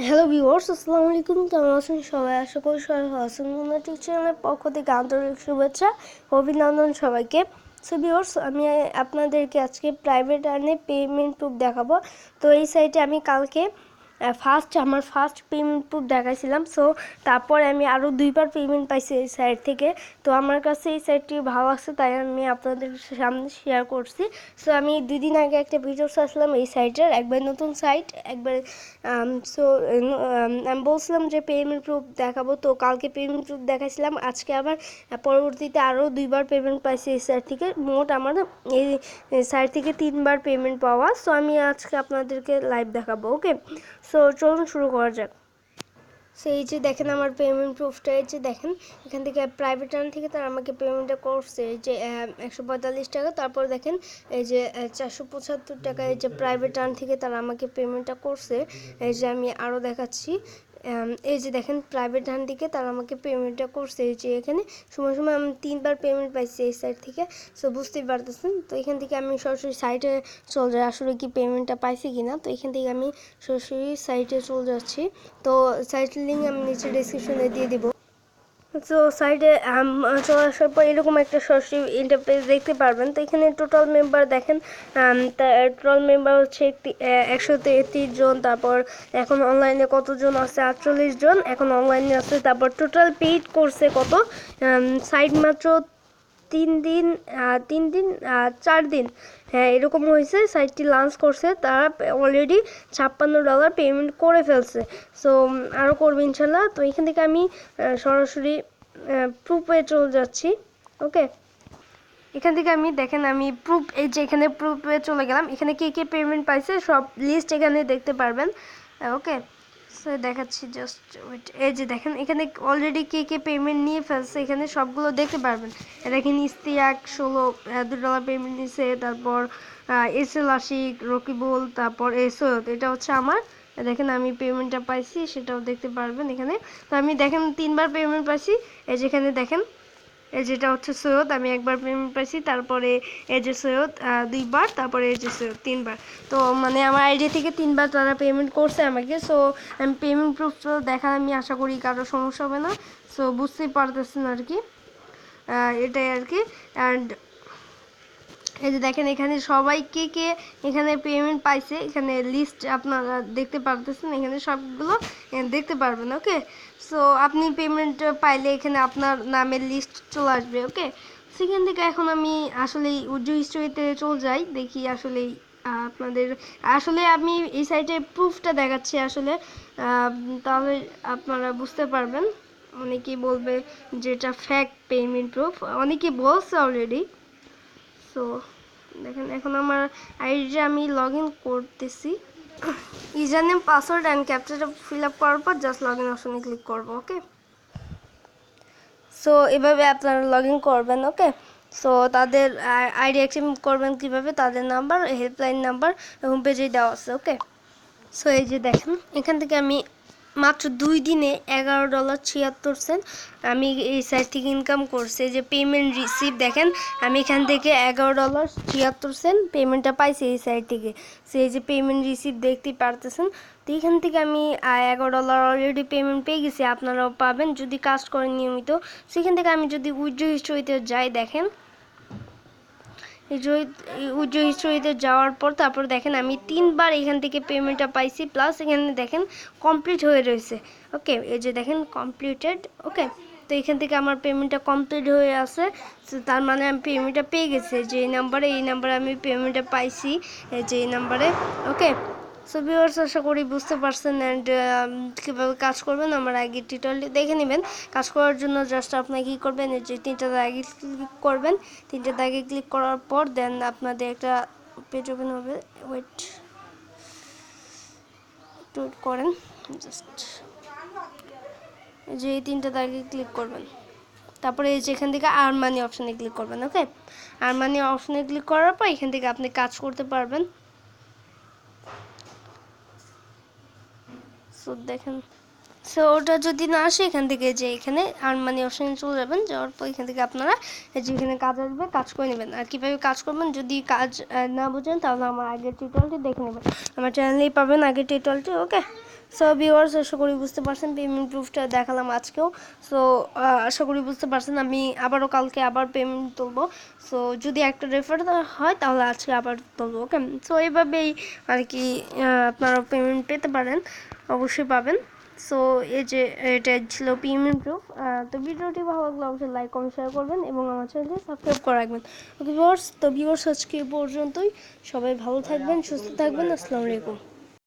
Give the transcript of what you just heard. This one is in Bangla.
হ্যালো ভিউয়ার্স, আসসালামু আলাইকুম। কেমন আছেন সবাই? আশা করি সবাই ভালো আছেন। টিউব চ্যানেলের পক্ষ থেকে আন্তরিক শুভেচ্ছা, অভিনন্দন সবাইকে। সো ভিউয়ার্স, আমি আপনাদেরকে আজকে প্রাইভেট আর্নে পেমেন্ট প্রুফ দেখাবো। তো এই সাইটে আমি কালকে আমার ফার্স্ট পেমেন্ট প্রুফ দেখাইছিলাম। সো তারপরে আমি আরও 2বার পেমেন্ট পাইছি এই সাইট থেকে। তো আমার কাছে এই সাইটটি ভালো লাগছে, তাই আমি আপনাদের সামনে শেয়ার করছি। সো আমি 2 দিন আগে একটা ভিডিও ছাড়ছিলাম এই সাইটের, একবার নতুন সাইট, একবার সো আমি বলছিলাম যে পেমেন্ট প্রুফ দেখাবো। তো কালকে পেমেন্ট প্রুফ দেখাইছিলাম, আজকে আবার পরবর্তীতে আরও 2বার পেমেন্ট পাইছি এই সাইট থেকে। মোট আমার এই সাইট থেকে 3বার পেমেন্ট পাওয়া। সো আমি আজকে আপনাদেরকে লাইভ দেখাবো। ওকে, সো চলুন শুরু করা যাক। সো এই যে দেখেন আমার পেমেন্ট প্রুফটা, এই যে দেখেন এখান থেকে প্রাইভেট আর্ন থেকে তারা আমাকে পেমেন্টটা করছে এই যে 145 টাকা। তারপর দেখেন এই যে 475 টাকা এই যে প্রাইভেট আর্ন থেকে তারা আমাকে পেমেন্টটা করছে। এই যে আমি আরও দেখাচ্ছি, এই যে দেখেন প্রাইভেট আর্ন থেকে তারা আমাকে পেমেন্টটা করছে। এই যে এখানে সময় সময় আমি 3বার পেমেন্ট পাইছি এই সাইট থেকে। সো বুঝতেই পারতেছেন। তো এখান থেকে আমি সরাসরি সাইটে চলে যাই আসলে কি পেমেন্টটা পাইছি কিনা। তো এখান থেকে আমি সরাসরি সাইটে চলে যাচ্ছি। তো সাইটের লিঙ্ক আমি নিচে ডেসক্রিপশনে দিয়ে দিব। তো সাইডে চলে আসার পর এরকম একটা সরাসরি ইন্টারফেস দেখতে পারবেন। তো এখানে টোটাল মেম্বার দেখেন, টোটাল মেম্বার হচ্ছে 133 জন। তারপর এখন অনলাইনে কতজন আছে? 48 জন এখন অনলাইনে আছে। তারপর টোটাল পেইড করছে কত? সাইট মাত্র 4 দিন, হ্যাঁ এরকম হয়েছে। সাইটটি লঞ্চ করছে, তারা অলরেডি $56 পেমেন্ট করে ফেলছে। সো আরও করবে ইনশাল্লাহ। তো এখান থেকে আমি সরাসরি প্রুফে চলে যাচ্ছি। ওকে, এখান থেকে আমি দেখেন আমি প্রুফ, এই যে এখানে প্রুফে চলে গেলাম। এখানে কে কে পেমেন্ট পাইছে সব লিস্ট এখানে দেখতে পারবেন। ওকে, সো দেখাচ্ছি, জাস্ট ওয়েট। এই যে দেখেন এখানে অলরেডি কে কে পেমেন্ট নিয়ে ফেলছে, এখানে সবগুলো দেখতে পারবেন। দেখেন ইস্তিয়াক $16 পেমেন্ট নিয়েছে। তারপর এসএল আশিক, রকিবুল, তারপর সৈয়দ, এটা হচ্ছে আমার। দেখেন আমি পেমেন্টটা পাইছি সেটাও দেখতে পারবেন এখানে। তো আমি দেখেন 3বার পেমেন্ট পাইছি। এই যেখানে দেখেন এই যেটা হচ্ছে সৈয়দ, আমি 1বার পেমেন্ট পাইছি। তারপরে এই যে সৈয়দ 2বার, তারপরে এই যে সৈয়দ 3বার। তো মানে আমার আইডি থেকে 3বার তারা পেমেন্ট করছে আমাকে। সো আমি পেমেন্ট প্রুফ দেখা, আমি আশা করি কারো সমস্যা হবে না। সো বুঝতেই পারতেছেন আর কি, এটাই আর কি। অ্যান্ড এই যে দেখেন এখানে সবাই কে কে এখানে পেমেন্ট পাইছে, এখানে লিস্ট আপনারা দেখতে পারতেছেন, এখানে সবগুলো দেখতে পারবেন। ওকে, সো আপনি পেমেন্ট পাইলে এখানে আপনার নামের লিস্ট চলে আসবে। ওকে, সেখান থেকে এখন আমি আসলে উজ্জ্বল হিস্ট্রিতে চলে যাই, দেখি আসলে আপনাদের আসলে আমি এই সাইটে প্রুফটা দেখাচ্ছি আসলে, তাহলে আপনারা বুঝতে পারবেন। অনেকেই বলবে যেটা ফেক পেমেন্ট প্রুফ, অনেকেই বলছে অলরেডি। সো দেখেন এখন আমার আইডিটা আমি লগ ইন করতেছি। ইউজার নেম, পাসওয়ার্ড অ্যান্ড ক্যাপচাটা ফিল আপ করার পর জাস্ট লগ ইন অপশনে ক্লিক করবো। ওকে, সো এভাবে আপনারা লগ ইন করবেন। ওকে, সো তাদের আইডি অ্যাক্টিভ করবেন কীভাবে? তাদের নাম্বার, হেল্পলাইন নাম্বার হোম পেজেই দেওয়া আছে। ওকে, সো এই যে দেখেন এখান থেকে আমি মাত্র 2 দিনে $11.76 আমি এই সাইট থেকে ইনকাম করছি। যে পেমেন্ট রিসিভ দেখেন, আমি এখান থেকে $11.76 পেমেন্টটা পাইছি এই সাইট থেকে। সেই যে পেমেন্ট রিসিভ দেখতেই পারতেছেন। তো এখান থেকে আমি $11 অলরেডি পেমেন্ট পেয়ে গেছি। আপনারাও পাবেন যদি কাজ করেন নিয়মিত। সেখান থেকে আমি যদি উইথড্র হিস্ট্রিতে যাই, দেখেন উইথড্র হিস্ট্রিতে যাওয়ার পর তারপর দেখেন আমি 3বার এখান থেকে পেমেন্টটা পাইছি, প্লাস এখানে দেখেন কমপ্লিট হয়ে রয়েছে। ওকে, এই যে দেখেন কমপ্লিটেড। ওকে, তো এখান থেকে আমার পেমেন্টটা কমপ্লিট হয়ে আছে। তার মানে আমি পেমেন্টটা পেয়ে গেছি। যে এই নাম্বারে আমি পেমেন্টটা পাইছি, যে এই নাম্বারে। ওকে, সো ভিউয়ার্স, আশা করি বুঝতে পারছেন। অ্যান্ড কীভাবে কাজ করবেন আমার আগে টিউটোরিয়ালটি দেখে নেবেন। কাজ করার জন্য জাস্ট আপনাকে কী করবেন, যে 3টা দাগে ক্লিক করবেন। 3টা দাগে ক্লিক করার পর দেন আপনাদের একটা পেজ ওপেন হবে। ওয়েট করেন, জাস্ট যে এই 3টা দাগে ক্লিক করবেন। তারপরে এই যে এখান থেকে আর্ন মানি অপশানে ক্লিক করবেন। ওকে, আর্ন মানি অপশানে ক্লিক করার পর এখান থেকে আপনি কাজ করতে পারবেন। সো দেখেন, সো ওটা যদি না আসে এখান থেকে যে এখানে আর্ন মানি অপশানে চলে যাবেন। যাওয়ার পর এখান থেকে আপনারা যেখানে কাজ আসবে কাজ করে নেবেন। আর কীভাবে কাজ করবেন যদি কাজ না বোঝেন তাহলে আমার আগের টিউটোরিয়ালটি দেখে নেবেন, আমার চ্যানেলেই পাবেন আগের টিউটোরিয়ালটি। ওকে, সো ভিউয়ার্স, আশা করি বুঝতে পারছেন, পেমেন্ট প্রুফটা দেখালাম আজকেও। সো আশা করি বুঝতে পারছেন, আমি আবারও কালকে আবার পেমেন্ট তুলবো। সো যদি একটা রেফার হয় তাহলে আজকে আবার তুলবো, ওকে। সো এইভাবেই আর কি আপনারা পেমেন্ট পেতে পারেন, অবশ্যই পাবেন। সো এই যে এটা ছিল পেমেন্ট প্রুফ। তো ভিডিওটি ভালো লাগলে অবশ্যই লাইক কমেন্ট শেয়ার করবেন এবং আমার চ্যানেলটি সাবস্ক্রাইব করে রাখবেন, ওকে ভিউয়ার্স। তো ভিউয়ার্স, আজকে এই পর্যন্তই। সবাই ভালো থাকবেন, সুস্থ থাকবেন। আসসালামু আলাইকুম।